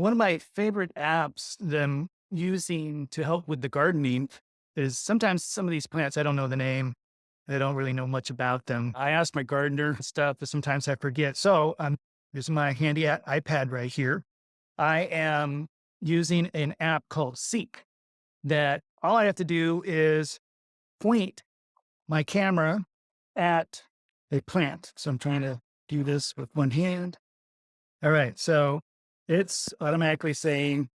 One of my favorite apps that I'm using to help with the gardening is sometimes some of these plants, I don't know the name. I don't really know much about them. I ask my gardener stuff, but sometimes I forget. So here's my handy iPad right here. I am using an app called Seek that all I have to do is point my camera at a plant. So I'm trying to do this with one hand. All right. So it's automatically saying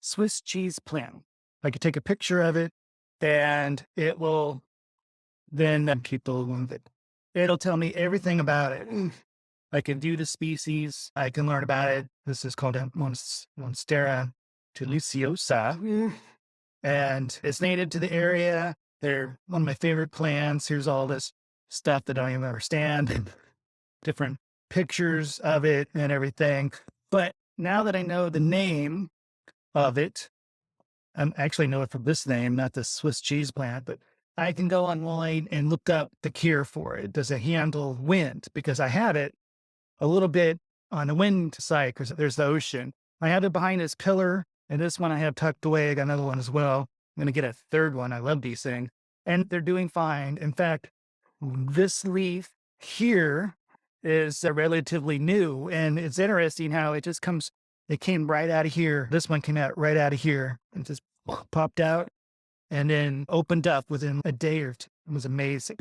Swiss cheese plant. I could take a picture of it and it will then people love it. It'll tell me everything about it. I can do the species. I can learn about it. This is called a Monstera deliciosa, and it's native to the area. They're one of my favorite plants. Here's all this stuff that I don't even understand, different pictures of it and everything. But now that I know the name of it, I actually know it from this name, not the Swiss cheese plant, but I can go online and look up the cure for it. Does it handle wind? Because I have it a little bit on the wind side because there's the ocean. I have it behind this pillar, and this one I have tucked away. I got another one as well. I'm going to get a third one. I love these things. And they're doing fine. In fact, this leaf here is relatively new. And it's interesting how it came right out of here. This one came out right out of here and just popped out and then opened up within a day or two. It was amazing.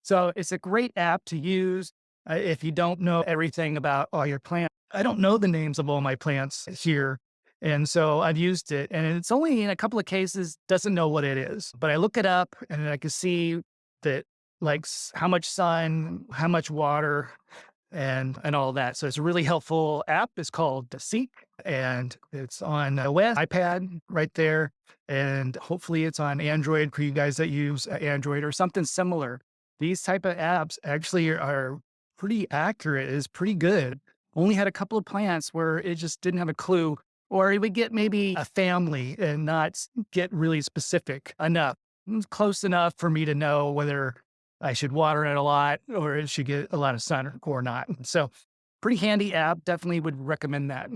So it's a great app to use if you don't know everything about all your plants. I don't know the names of all my plants here. And so I've used it, and it's only in a couple of cases doesn't know what it is, but I look it up and I can see that like how much sun, how much water, and all that. So it's a really helpful app. It's called Seek, and it's on iOS, iPad right there, and hopefully it's on Android for you guys that use Android or something similar. These type of apps actually are pretty accurate. It's pretty good. Only had a couple of plants where it just didn't have a clue, or it would get maybe a family and not get really specific enough. It was close enough for me to know whether I should water it a lot or it should get a lot of sun or not. So pretty handy app. Definitely would recommend that.